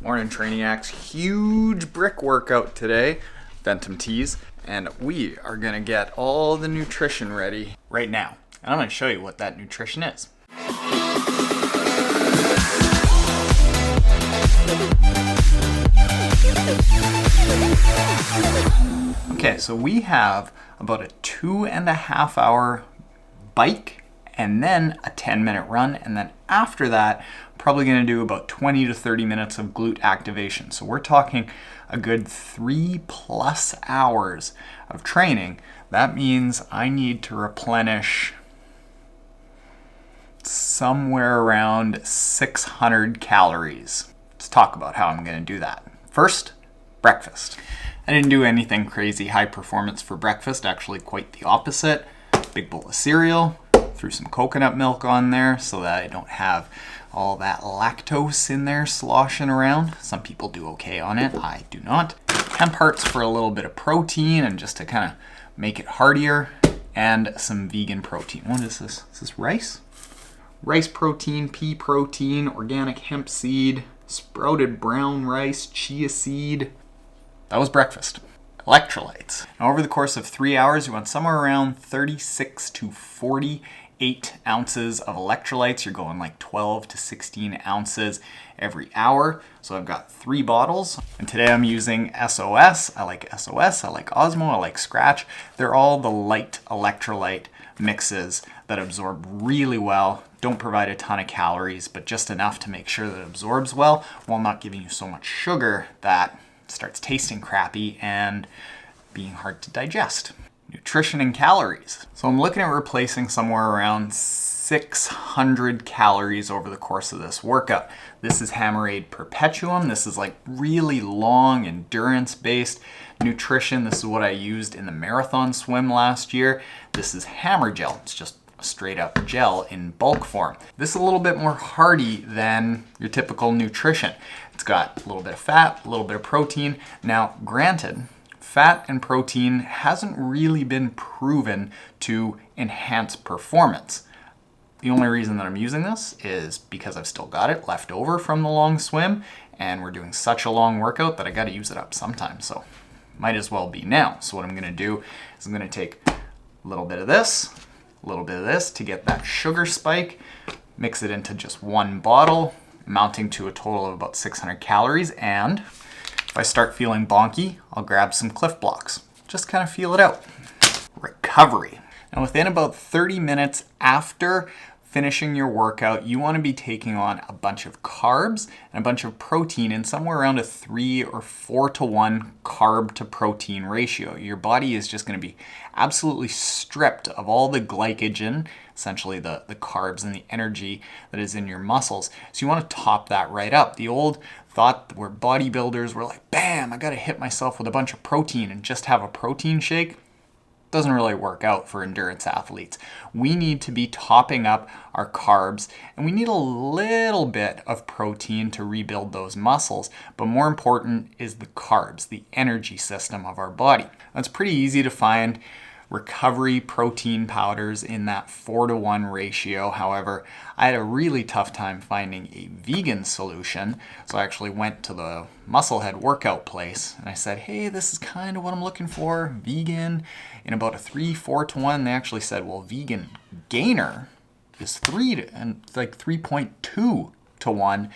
Morning Trainiacs, huge brick workout today, Ventum tees, and we are gonna get all the nutrition ready right now. And I'm gonna show you what that nutrition is. Okay, so we have about a 2.5 hour bike and then a 10-minute run, and then after that probably going to do about 20 to 30 minutes of glute activation. So we're talking a good 3+ hours of training. That means I need to replenish somewhere around 600 calories. Let's talk about how I'm going to do that. First, breakfast. I didn't do anything crazy high performance for breakfast, actually quite the opposite. Big bowl of cereal, threw some coconut milk on there so that I don't have all that lactose in there sloshing around. Some people do okay on it, I do not. 10 parts for a little bit of protein and just to kind of make it heartier, and some vegan protein. What is this? Is this rice? Rice protein, pea protein, organic hemp seed, sprouted brown rice, chia seed. That was breakfast. Electrolytes. Now, over the course of 3 hours, you want somewhere around 36 to 48 ounces of electrolytes. You're going like 12 to 16 ounces every hour. So I've got 3 bottles, and today I'm using SOS. I like SOS, I like Osmo, I like Scratch. They're all the light electrolyte mixes that absorb really well, don't provide a ton of calories, but just enough to make sure that it absorbs well while not giving you so much sugar that it starts tasting crappy and being hard to digest. Nutrition and calories. So I'm looking at replacing somewhere around 600 calories over the course of this workout. This is Hammerade Perpetuum. This is like really long endurance-based nutrition. This is what I used in the marathon swim last year. This is Hammer Gel. It's just straight up gel in bulk form. This is a little bit more hearty than your typical nutrition. It's got a little bit of fat, a little bit of protein. Now, granted, fat and protein hasn't really been proven to enhance performance. The only reason that I'm using this is because I've still got it left over from the long swim, and we're doing such a long workout that I got to use it up sometime, so might as well be now. So what I'm going to do is I'm going to take a little bit of this, a little bit of this to get that sugar spike, mix it into just one bottle, amounting to a total of about 600 calories, and if I start feeling bonky, I'll grab some Cliff Blocks. Just kind of feel it out. Recovery. Now, within about 30 minutes after finishing your workout, you want to be taking on a bunch of carbs and a bunch of protein in somewhere around a 3 or 4 to 1 carb to protein ratio. Your body is just going to be absolutely stripped of all the glycogen, essentially the carbs and the energy that is in your muscles. So you want to top that right up. The old thought where bodybuilders were like, bam, I got to hit myself with a bunch of protein and just have a protein shake, doesn't really work out for endurance athletes. We need to be topping up our carbs, and we need a little bit of protein to rebuild those muscles, but more important is the carbs, the energy system of our body. It's pretty easy to find recovery protein powders in that 4 to 1 ratio. However, I had a really tough time finding a vegan solution, so I actually went to the Musclehead workout place and I said, hey, this is kind of what I'm looking for, vegan, in about a 3-4 to 1. They actually said, well, vegan gainer is 3.2 to 1,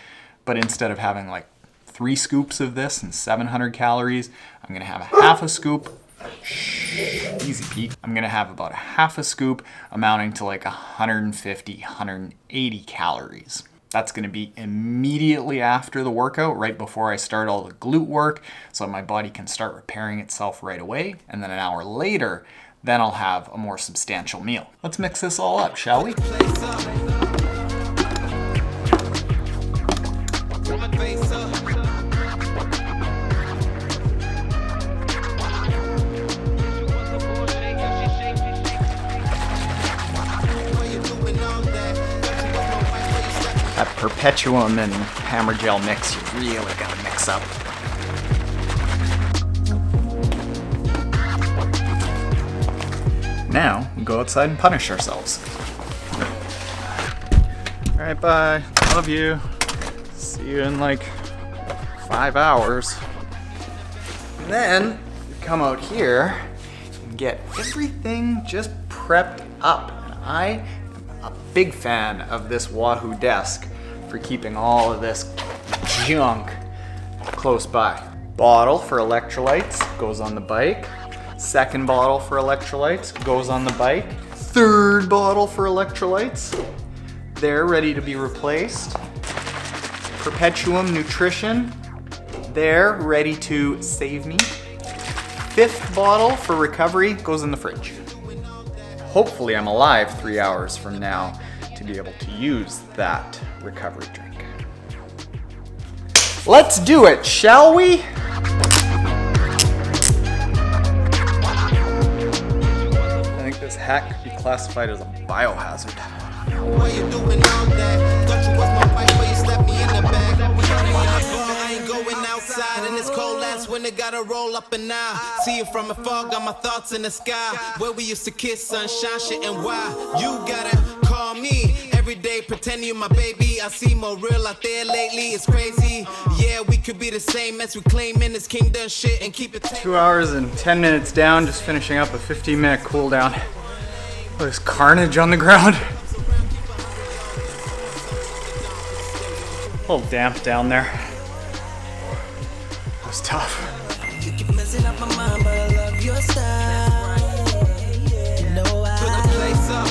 but instead of having like 3 scoops of this and 700 calories, I'm going to have a half a scoop. Easy Pete. I'm gonna have about a half a scoop amounting to like 150, 180 calories. That's gonna be immediately after the workout, right before I start all the glute work, so my body can start repairing itself right away. And then an hour later, then I'll have a more substantial meal. Let's mix this all up, shall we? That Perpetuum and Hammer Gel mix, you really gotta mix up. Now, we go outside and punish ourselves. Alright, bye. Love you. See you in like 5 hours. And then you come out here and get everything just prepped up. And I am a big fan of this Wahoo desk for keeping all of this junk close by. Bottle for electrolytes goes on the bike. Second bottle for electrolytes goes on the bike. Third bottle for electrolytes. They're ready to be replaced. Perpetuum Nutrition. They're ready to save me. Fifth bottle for recovery goes in the fridge. Hopefully I'm alive 3 hours from now to be able to use that recovery drink. Let's do it, shall we? I think this hat could be classified as a biohazard. Why you doing all that? Thought you was my wife, but you slapped me in the back. I ain't going outside in this cold ass winter, gotta roll up and now. See you from afar, got my thoughts in the sky. Where we used to kiss, sunshine, shit, and why? You gotta call me every day, pretend you my baby. I see more real out there lately, it's crazy. Yeah, we could be the same as we claim in this kingdom shit and keep it. 2 hours and 10 minutes down, just finishing up a 15-minute cool down. There's carnage on the ground. A little damp down there. That was tough. You keep messing up my mind, but I love your style. You know I put the place up.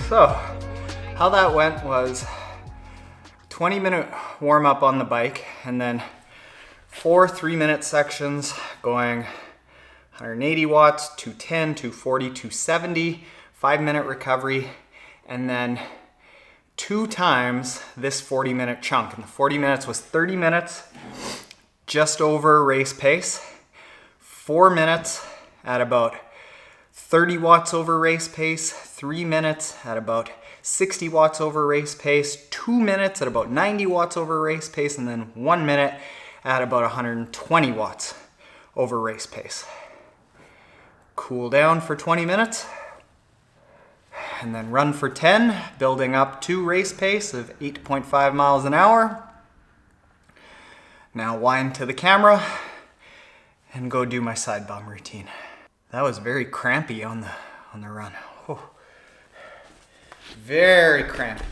So, how that went was 20-minute warm up on the bike and then 4 3-minute sections going 180 watts, 210, 240, 270, 5-minute recovery, and then 2 times this 40-minute chunk. And the 40 minutes was 30 minutes, just over race pace, 4 minutes at about 30 watts over race pace, 3 minutes at about 60 watts over race pace, 2 minutes at about 90 watts over race pace, and then 1 minute at about 120 watts over race pace. Cool down for 20 minutes, and then run for 10, building up to race pace of 8.5 miles an hour. Now wind to the camera and go do my side bum routine. That was very crampy on the run. Oh. Very crampy.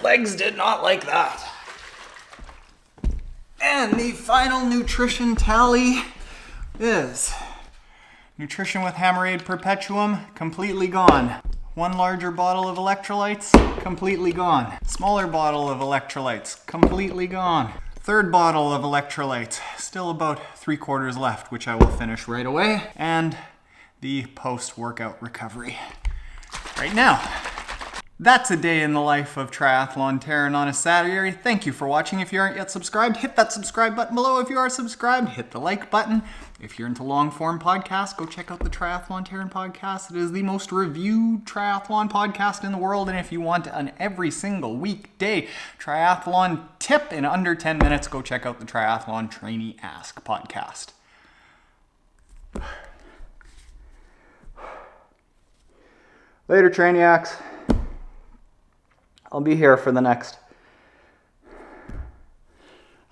Legs did not like that. And the final nutrition tally is nutrition with Hammerade Perpetuum, completely gone. 1 larger bottle of electrolytes, completely gone. Smaller bottle of electrolytes, completely gone. Third bottle of electrolytes, still about 3/4 left, which I will finish right away. And the post-workout recovery right now. That's a day in the life of Triathlon Taren on a Saturday. Thank you for watching. If you aren't yet subscribed, hit that subscribe button below. If you are subscribed, hit the like button. If you're into long-form podcasts, go check out the Triathlon Taren podcast. It is the most reviewed triathlon podcast in the world. And if you want an every single weekday triathlon tip in under 10 minutes, go check out the Triathlon Training Ask podcast. Later, Trainiacs. I'll be here for the next,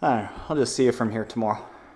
I don't know, I'll just see you from here tomorrow.